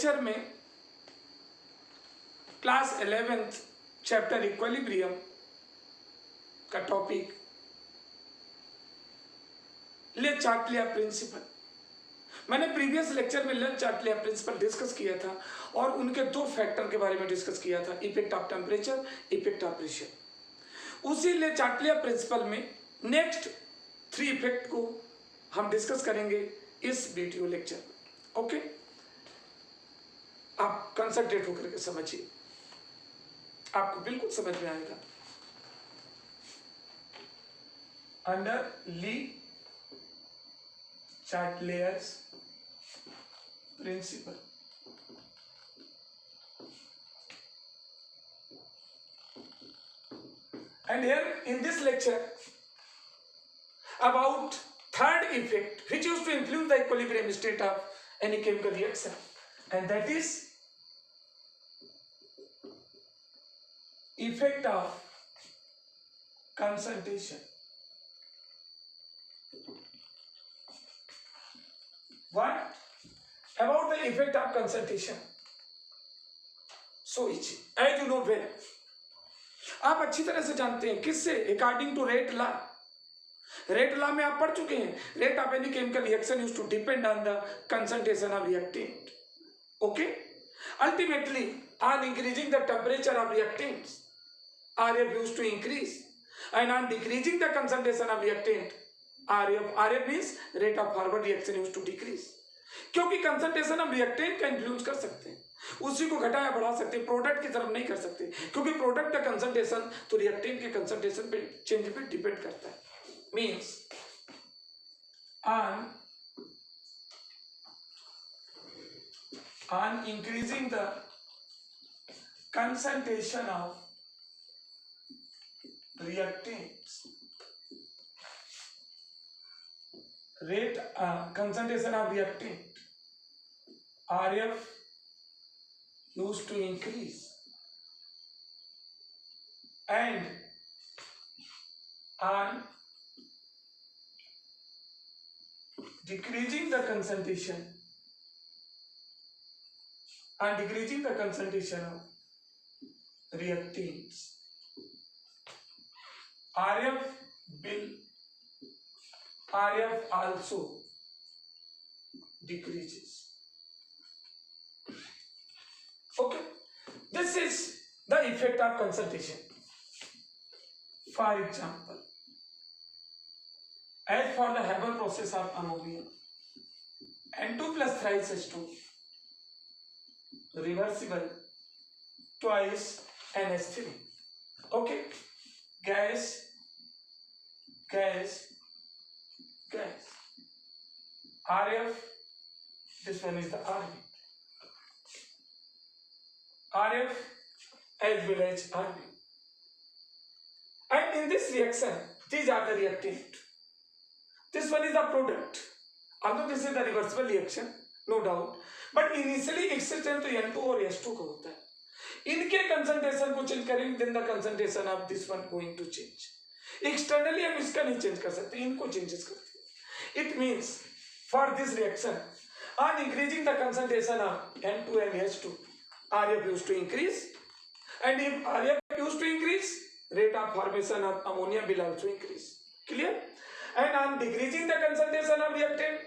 Lecture में class 11th chapter equilibrium का topic ले चार्ट-लिया प्रिंसिपल, मैंने प्रीवियस लेक्चर में ले चार्ट-लिया प्रिंसिपल डिस्कस किया था और उनके दो फैक्टर के बारे में डिस्कस किया था, effect of temperature, effect of pressure. उसी ले चार्ट-लिया प्रिंसिपल में नेक्स्ट 3 इफेक्ट को हम डिस्कस करेंगे इस वीडियो लेक्चर में। ओके, आप कंसंट्रेट होकर के समझिए, आपको बिल्कुल समझ में आएगा। Under Le Chatelier's principle, and here in this lecture about third effect which used to influence the equilibrium state of any chemical reaction, and that is effect of concentration. What about the effect of concentration? So easy, as you know well, आप अच्छी तरह से जानते हैं किससे, according to rate law. Rate law में आप पढ़ चुके हैं, rate of any chemical reaction used to depend on the concentration of reactant. Okay, ultimately on increasing the temperature of reactants RF used to increase, and on decreasing the concentration of reactant RF means rate of forward reaction used to decrease, क्योंकि concentration हम reactant का influence कर सकते हैं, उसी को घटा या बढ़ा सकते हैं, प्रोडक्ट की तरफ नहीं कर सकते, क्योंकि प्रोडक्ट का कंसंट्रेशन तो रिएक्टेंट के कंसंट्रेशन पे चेंज पे डिपेंड करता है। Means on increasing the concentration of reactants, rate concentration of reactant RF used to increase, and on decreasing the concentration of reactants RF also decreases. Okay, this is the effect of concentration. For example, as for the Haber process of ammonia, N2 plus thrice H2 reversible twice NH3. Okay, gas, RF, this one is the RB, RF as well as RB, and in this reaction these are the reactant, this one is the product, although this is the reversible reaction no doubt, but initially existence तो N2 और H2 का होता है, इनके concentration को change करेंगे then the concentration of this one going to change. Externally हम इसका नहीं चेंज कर सकते, इनको चेंजेस करते हैं. It means for this reaction on increasing the concentration of N2 and H2 RF used to increase, and if RF used to increase, rate of formation of ammonia will also increase. Clear? And on decreasing the concentration of reactant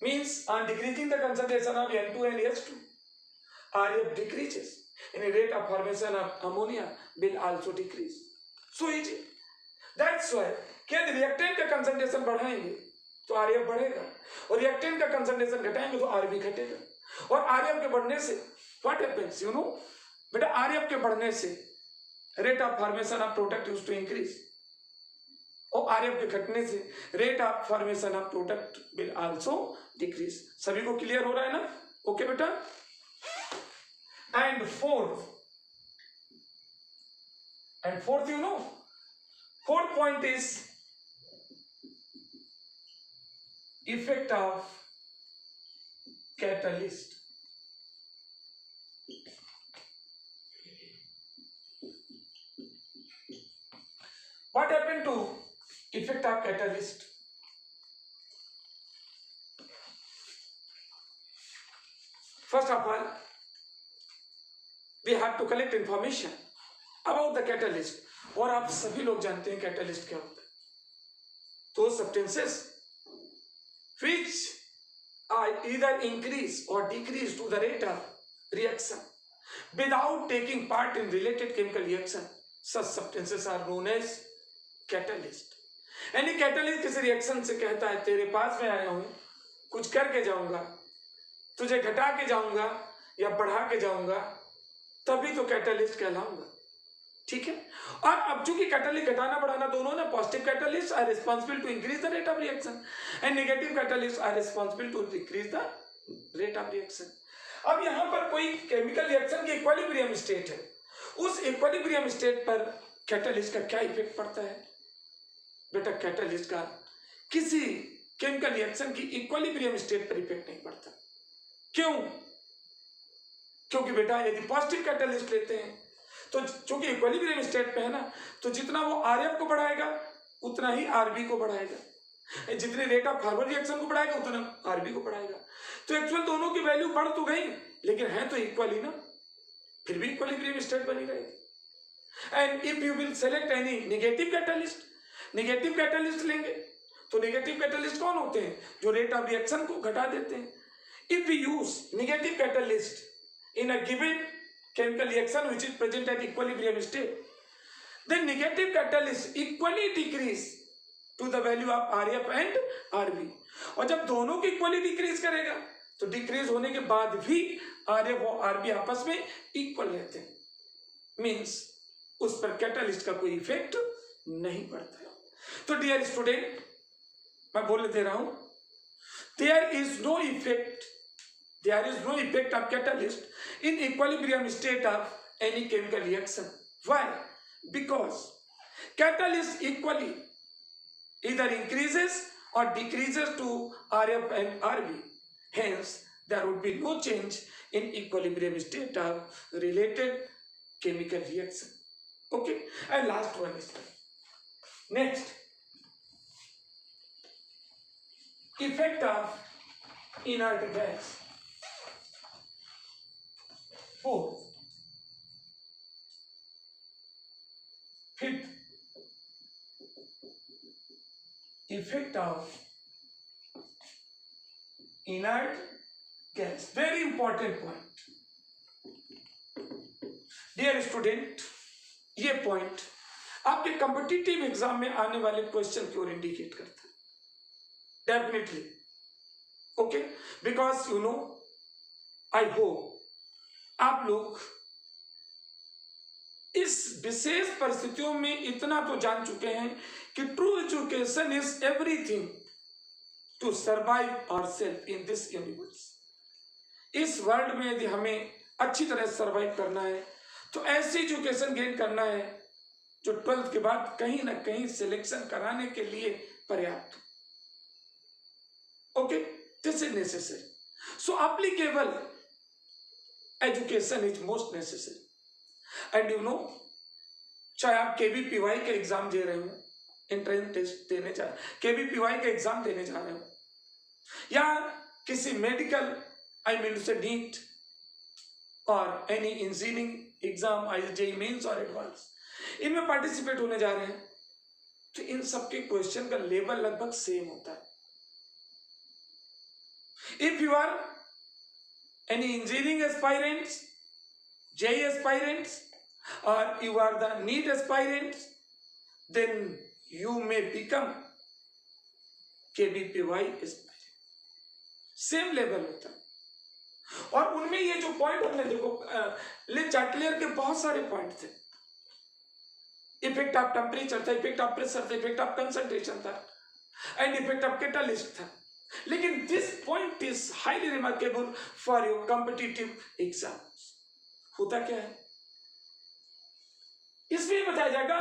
means on decreasing the concentration of N2 and H2 RF decreases, and the rate of formation of ammonia will also decrease. So easy. That's why क्या reactant का concentration बढ़ाएंगे तो RF बढ़ेगा, और reactant का concentration घटाएंगे तो RB घटेगा, और RF के बढ़ने से व्हाट हैपेंस यू नो बेटा, RF के बढ़ने से rate of formation of product used to increase, और RF के घटने से rate of formation of product will also decrease. सभी को क्लियर हो रहा है ना? ओके बेटा. And fourth you know, fourth point is effect of catalyst. What happened to effect of catalyst? First of all, we have to collect information about the catalyst. और आप सभी लोग जानते हैं कैटलिस्ट क्या होता है. तो substances which are either increase or decrease to the rate of reaction without taking part in related chemical reaction, such substances are known as catalyst. यानी कैटलिस्ट किसी रिएक्शन से कहता है तेरे पास में आया हूं, कुछ करके जाऊंगा, तुझे घटा के जाऊंगा या बढ़ा के जाऊंगा, तभी तो कैटलिस्ट कहलाऊंगा. ठीक है. और अब चूंकि कैटलिस्ट घटाना बढ़ाना दोनों ना, positive catalyst are responsible to increase the rate of reaction and negative catalyst are responsible to decrease the rate of reaction. अब यहां पर कोई केमिकल रिएक्शन की इक्विलिब्रियम स्टेट है, उस इक्विलिब्रियम स्टेट पर कैटलिस्ट का क्या इफेक्ट पड़ता है? बेटा कैटलिस्ट का किसी केमिकल रिएक्शन की इक्विलिब्रियम स्टेट पर इफेक्ट नहीं पड़ता. क्यों? क्योंकि बेटा यदि पॉजिटिव कैटलिस्ट लेते हैं तो चूंकि इक्विलिब्रियम स्टेट पे है ना, तो जितना वो आरएफ को बढ़ाएगा उतना ही आरबी को बढ़ाएगा, जितने रेट ऑफ फॉरवर्ड रिएक्शन को बढ़ाएगा उतना आरबी को बढ़ाएगा. तो एक्चुअल दोनों की वैल्यू बढ़ तो गई लेकिन है तो इक्वली ना, फिर भी इक्विलिब्रियम स्टेट बनी रहेगी. And if you will select any negative catalyst, negative catalyst लेंगे तो नेगेटिव कैटलिस्ट कौन होते हैं? जो रेट ऑफ रिएक्शन को घटा देते हैं. If we use negative catalyst in a given chemical reaction which is present at equilibrium state, then negative catalyst equally decrease to the value of RF and RB. और जब दोनों की equally decrease करेगा तो डिक्रीज होने के बाद भी RF और RB आपस में इक्वल रहते हैं, मीन्स उस पर कैटलिस्ट का कोई इफेक्ट नहीं पड़ता है. तो डियर स्टूडेंट, मैं बोल दे रहा हूं, there is no effect of catalyst in equilibrium state of any chemical reaction. Why? Because catalyst equally either increases or decreases to RF and RB. Hence, there would be no change in equilibrium state of related chemical reaction. Okay, and last one is next, effect of inert gas. Fourth, fifth, effect of inert gas. Very important point. Dear student, ये point आपके competitive exam में आने वाले question की ओर indicate करता है definitely. Okay, because you know, I hope आप लोग इस विशेष परिस्थितियों में इतना तो जान चुके हैं कि true education is everything to survive ourselves in this universe. इस वर्ल्ड में यदि हमें अच्छी तरह सर्वाइव करना है तो ऐसी एजुकेशन गेन करना है जो 12th के बाद कहीं ना कहीं सिलेक्शन कराने के लिए पर्याप्त. Okay, this is necessary. So applicable education is most necessary. And you know, चाहे आप केबीपीवाई का एग्जाम दे रहे हो, एंट्रेंस टेस्ट देने जा रहे, केबीपीवाई का एग्जाम देने जा रहे हो, या किसी मेडिकल, आई मीन से नीट और any engineering exam, JEE mains और एडवांस, इनमें पार्टिसिपेट होने जा रहे हैं, तो इन सबके क्वेश्चन का लेवल लगभग सेम होता है. If you are any engineering aspirants, JEE aspirants, or you are the NEET aspirants, then you may become KBPY aspirant. Same level होता है. और उनमें ये जो पॉइंट हमने देखो, ले चार्टलियर के बहुत सारे पॉइंट थे. इफेक्ट ऑफ टेम्परेचर था, इफेक्ट ऑफ प्रेशर था, इफेक्ट ऑफ कंसंट्रेशन था, एंड इफेक्ट ऑफ कैटलिस्ट था. लेकिन this point is highly remarkable for your competitive exams. होता क्या है, इसमें बताया जाएगा,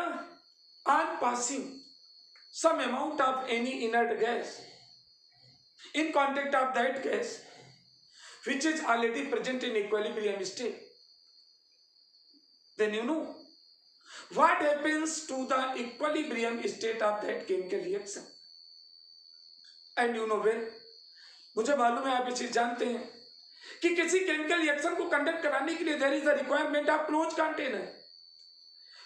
on passing some amount of any inert gas in contact of that gas which is already present in equilibrium state, then you know what happens to the equilibrium state of that chemical reaction. And you know well, मुझे मालूम है आप ये चीज जानते हैं कि किसी केमिकल रिएक्शन को कंडक्ट कराने के लिए there is the requirement of close container.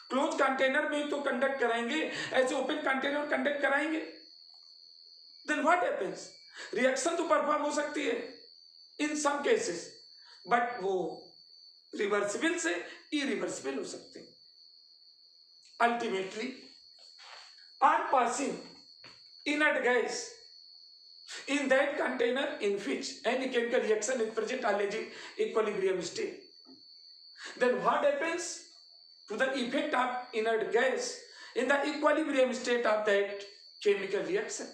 Close container में तो कंडक्ट कराएंगे, ऐसे ओपन कंटेनर कंडक्ट कराएंगे, देन व्हाट हैपेंस, रिएक्शन तो परफॉर्म हो सकती है इन सम केसेस, बट वो रिवर्सिबल से इरिवर्सिबल हो सकते हैं। Ultimately on passing inert gas in that container in which any chemical reaction is present alleged equilibrium state, then what happens to the effect of inert gas in the equilibrium state of that chemical reaction?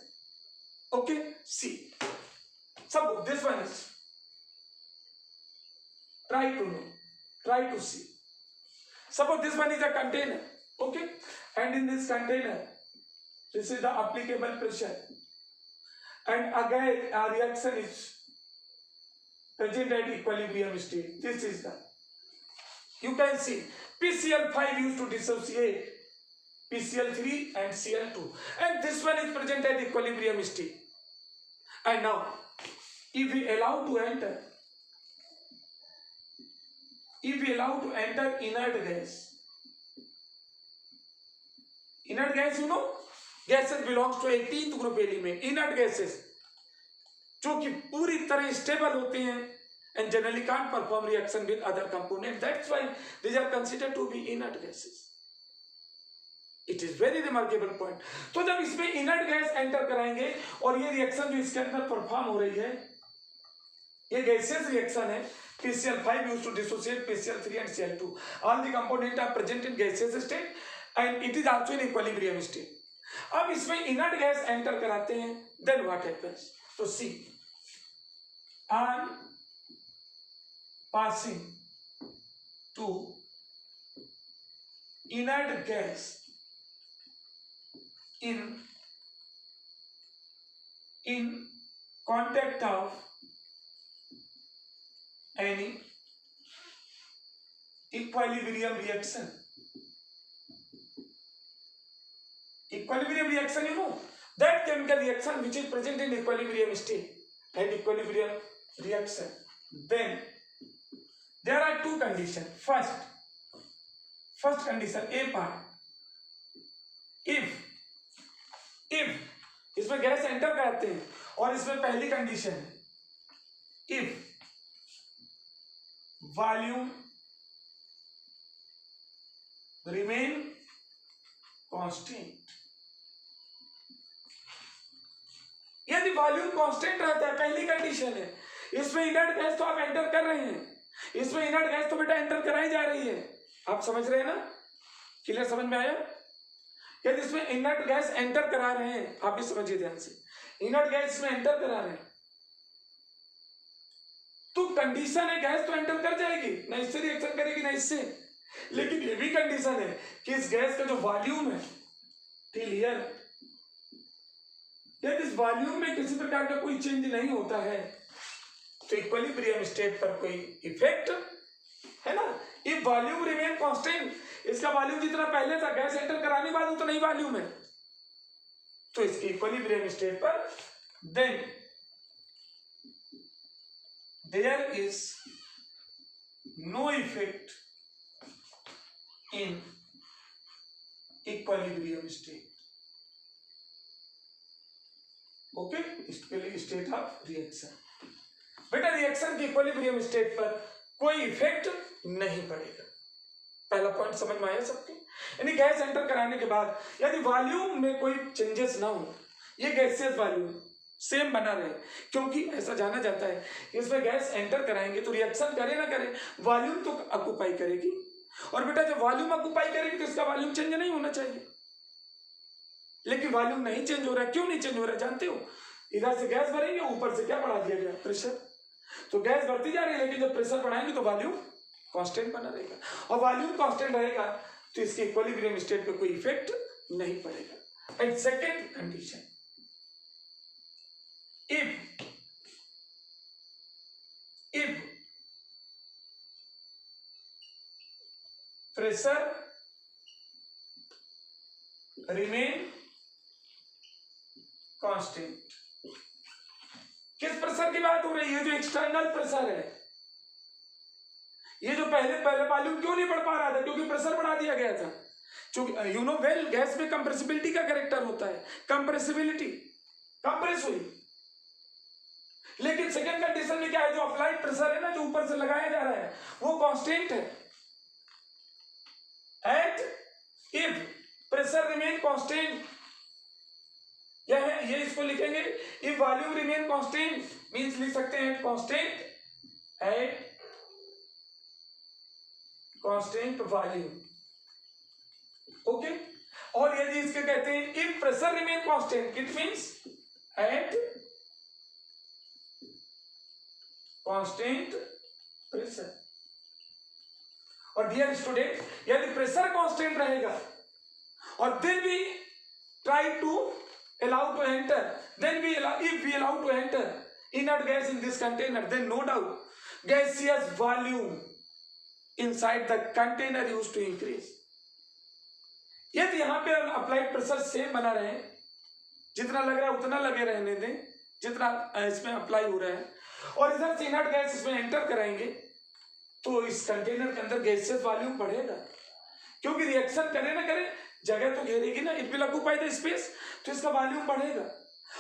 Okay, see, suppose this one is, try to know, try to see. Suppose this one is a container, okay, and in this container this is the applicable pressure, and again a reaction is present at equilibrium state. This is the, you can see PCl5 used to dissociate PCl3 and Cl2, and this one is present at equilibrium state. And now if we allow to enter inert gas, inert gas, you know, gases belongs to 18th group element, inert gases जो कि पूरी तरह stable होते हैं and generally can't perform reaction with other component, that's why these are considered to be inert gases. It is very remarkable point. तो जब इसमें inert gas enter कराएंगे और ये रिएक्शन जो इसके अंदर परफॉर्म हो रही है, ये गैसेस रिएक्शन है, PCl5 used to dissociate PCl3 and Cl2, all the components are present in gaseous state and it is also in equilibrium state. अब इसमें इनर्ट गैस एंटर कराते हैं, देन व्हाट हैपेंस, तो see, on passing to inert gas in contact of any equilibrium reaction. Equilibrium reaction, you know, that chemical reaction which is present in equilibrium state and equilibrium reaction, then there are two conditions. First condition, A part, if इसमें gas enter कराते हैं और इसमें पहली condition है, if volume remain constant, यदि volume constant रहता है, पहली कंडीशन है, इसमें इनर्ट गैस तो आप एंटर कर रहे हैं, इसमें इनर्ट गैस तो बेटा एंटर कराई जा रही है, आप समझ रहे हैं ना, क्लियर, समझ में आया? यदि इसमें इनर्ट गैस एंटर करा रहे हैं, आप भी समझिए ध्यान से, इनर्ट गैस इसमें एंटर करा रहे हैं तो कंडीशन है गैस तो एंटर कर जाएगी, ना इससे रिएक्शन करेगी ना इससे, लेकिन ये भी कंडीशन है कि इस गैस का जो वॉल्यूम है, क्लियर, यदि इस वॉल्यूम में किसी प्रकार का कोई चेंज नहीं होता है तो इक्विलिब्रियम स्टेट पर कोई इफेक्ट है ना। इफ वॉल्यूम रिमेन कांस्टेंट, इसका वॉल्यूम जितना पहले था गैस एंटर कराने के बाद उतना ही वॉल्यूम है, तो इसकी इक्विलिब्रियम स्टेट पर then there is no effect in equilibrium state. Okay, इसके लिए स्टेट ऑफ रिएक्शन, बेटा रिएक्शन की इक्विलिब्रियम स्टेट पर कोई इफेक्ट नहीं पड़ेगा। पहला पॉइंट समझ में आया सबके? यानी गैस एंटर कराने के बाद यदि वॉल्यूम में कोई चेंजेस ना हो, ये गैसियस वॉल्यूम सेम बना रहे, क्योंकि ऐसा जाना जाता है इसमें गैस एंटर कराएंगे तो रिएक्शन करे ना करे वॉल्यूम तो ऑक्यूपाई करेगी, और बेटा जब वॉल्यूम ऑक्यूपाई करेगी तो इसका वॉल्यूम चेंज नहीं होना चाहिए, लेकिन वॉल्यूम नहीं चेंज हो रहा है। क्यों नहीं चेंज हो रहा है जानते हो? इधर से गैस भरेंगे, ऊपर से क्या बढ़ा दिया गया, प्रेशर, तो गैस बढ़ती जा रही है, लेकिन जब प्रेशर बढ़ाएंगे तो वॉल्यूम कांस्टेंट बना रहेगा, और वॉल्यूम कांस्टेंट रहेगा तो इसके इक्विलिब्रियम स्टेट पे कोई इफेक्ट नहीं पड़ेगा। And second condition, if pressure remain constant, किस प्रेशर की बात हो रही है? जो एक्सटर्नल प्रेशर है, ये जो पहले वॉल्यूम क्यों नहीं बढ़ पा रहा था, क्योंकि प्रेशर बढ़ा दिया गया था। क्योंकि यू नो वेल, गैस में कंप्रेसिबिलिटी का कैरेक्टर होता है, कंप्रेसिबिलिटी कंप्रेस हुई। लेकिन सेकंड कंडीशन में क्या है, जो अप्लाइड प्रेशर है ना, जो ऊपर से लगाया जा रहा है, वो कांस्टेंट है। At if pressure remain constant, ये इसको लिखेंगे if volume remain constant, means लिख सकते हैं एट कांस्टेंट वॉल्यूम। ओके, और यदि इसके कहते हैं if pressure remain constant, it means at constant pressure. और डियर स्टूडेंट, यदि प्रेशर कांस्टेंट रहेगा और then we try to allow to enter, then we if we allow to enter inert gas in this container, then no doubt gaseous volume inside the container used to increase. यदि यहाँ पे applied pressure same बना रहे, जितना लग रहा है उतना लगे रहने दें जितना इसमें अप्लाई हो रहा है, और इधर से इनर्ट गैस इसमें एंटर कराएंगे, तो इस कंटेनर के अंदर गैसेस वॉल्यूम बढ़ेगा, क्योंकि रिएक्शन करे ना करे जगह तो घेरेगी ना, it will occupy the space, तो इसका वॉल्यूम बढ़ेगा।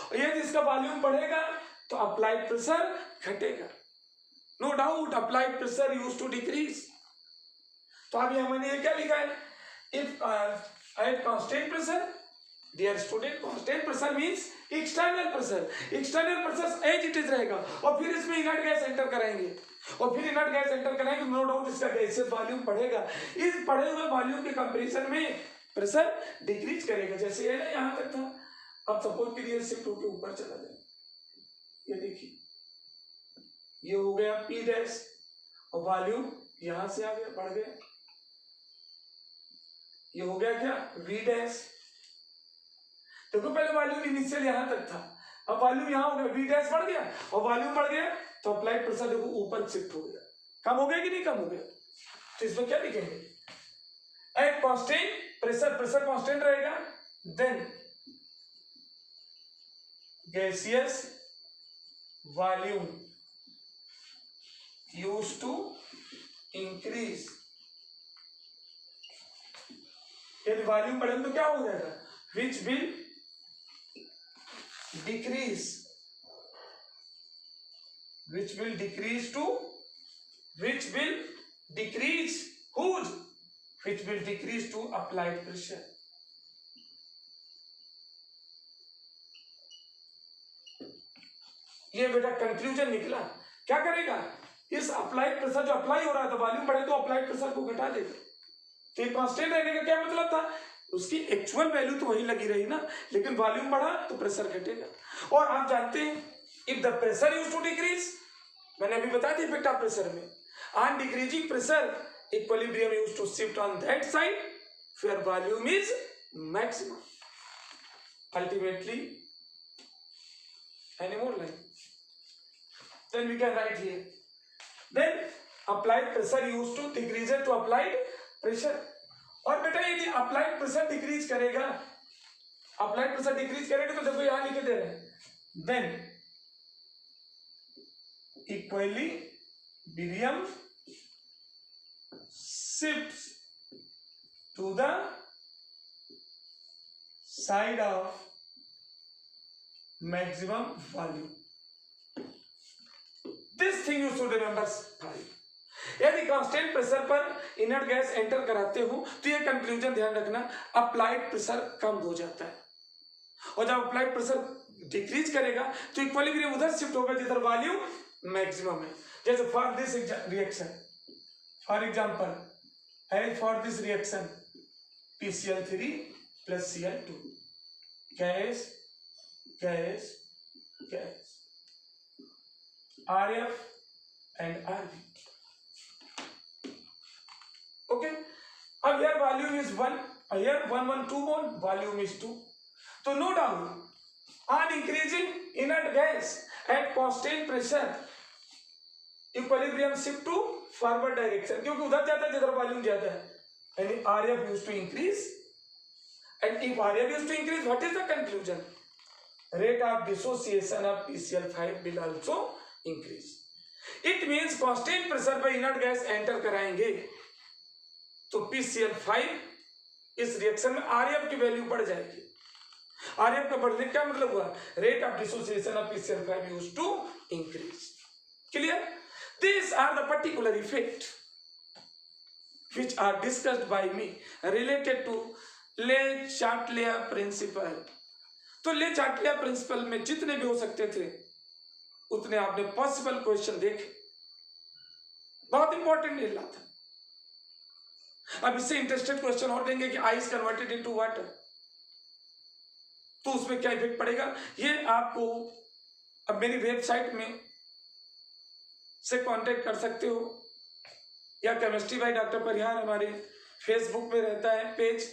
और यदि इसका वॉल्यूम बढ़ेगा तो अप्लाइड प्रेशर घटेगा। No doubt applied pressure used to decrease. तो अभी हमने ये क्या लिखा है, if at constant pressure, dear student, constant pressure means external pressure, external pressure as it is रहेगा, और फिर इसमें इनर्ट गैस एंटर कराएंगे, और फिर इनर्ट गैस एंटर कराएंगे, नो डाउट इसका गैसेस वॉल्यूम बढ़ेगा। इस बढ़े हुए वॉल्यूम के कंपैरिजन में प्रेशर डिक्रीज करेगा। जैसे ये ना यहां तक था, अब सपोज करिए शिफ्ट होकर ऊपर चला जाए, ये देखिए ये हो गया P डैश, और वॉल्यूम यहां से आ गया, बढ़ गया, ये हो गया क्या V डैश। देखो पहले वॉल्यूम इनिशियल यहां तक था, अब वॉल्यूम यहां हो गया, V डैश बढ़ गया और वॉल्यूम बढ़ गया, तो अप्लाइड प्रेशर देखो ऊपर शिफ्ट हो गया, कम हो गया कि नहीं कम हो गया। तो इसमें क्या लिखेंगे, at constant pressure, pressure constant रहेगा, then gaseous volume used to increase. यदि वॉल्यूम बढ़े तो क्या हो जाएगा, which will decrease, which will decrease to, which will decrease whose, which will decrease to applied pressure. ये बेटा कंक्लूजन निकला। क्या करेगा, इस अप्लाइड प्रेशर जो अप्लाई हो रहा था, वॉल्यूम बढ़े तो अप्लाइड प्रेशर को घटा देगा। तो ये कांस्टेंट रहने का क्या मतलब था, उसकी एक्चुअल वैल्यू तो वही लगी रही ना, लेकिन वॉल्यूम बढ़ा तो प्रेशर घटेगा। और आप जानते हैं if the pressure used to decrease, मैंने अभी बताया था इफेक्ट ऑफ प्रेशर में, on decreasing pressure equilibrium used to shift on that side where volume is maximum. Ultimately any more line, then we can write here, then applied pressure used to decrease to applied pressure। और बेटा यदि applied pressure decrease करेगा, applied pressure decrease करेगा, तो देखो यहां लिखे दे रहे हैं, then equilibrium shifts to the side of maximum volume. This thing you should remember 5. यदि कांस्टेंट प्रेशर पर इनर्ट गैस एंटर कराते हो तो ये कंक्लूजन ध्यान रखना, अप्लाइड प्रेशर कम हो जाता है, और जब अप्लाइड प्रेशर डिक्रीज करेगा तो इक्विलिब्रियम उधर शिफ्ट होगा जिधर वॉल्यूम मैक्सिमम है। जैसे for this reaction, for example as for this reaction PCl3 plus Cl2, gas gas gas, RF and RB। Okay, अब here volume is 1, here 112 mole, volume is 2, तो no doubt on increasing inert gas at constant pressure equilibrium shift to forward direction, क्योंकि उधर जाता है जिधर volume ज्यादा है, यानी RF used to increase, and if RF used to increase, what is the conclusion, rate of dissociation of PCl5 will also increase। It means constant pressure पर inert gas enter कराएंगे तो PCl5 इस reaction में RF की value बढ़ जाएगी। RF का बढ़ने का मतलब हुआ rate of dissociation of PCl5 used to increase. Clear? These are the particular effect which are discussed by me related to Le-Chatelier principle। तो Le-Chatelier principle में जितने भी हो सकते थे उतने आपने पॉसिबल क्वेश्चन देखे, बहुत इंपॉर्टेंट निकला था। अब इससे इंटरेस्टेड क्वेश्चन और देंगे कि आइस कन्वर्टेड इनटू वाटर, तो उसमें क्या इफेक्ट पड़ेगा, ये आपको अब मेरी वेबसाइट में से कांटेक्ट कर सकते हो, या केमिस्ट्री बाय डॉक्टर परिहार हमारे फेसबुक पे रहता है पेज,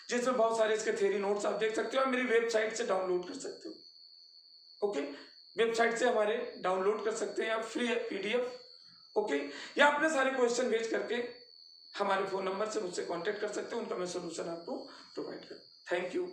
जिसमें बहुत सारे इसके थ्योरी नोट्स आप देख सकते हो, और मेरी वेबसाइट से डाउनलोड कर सकते हो। ओके, वेबसाइट से हमारे डाउनलोड कर सकते हैं, या फ्री PDF। ओके, या अपने सारे क्वेश्चन भेज करके हमारे फोन नंबर से मुझसे कांटेक्ट कर सकते हो, उनका मैं सोल्यूशन आपको प्रोवाइड करूँ। Thank you.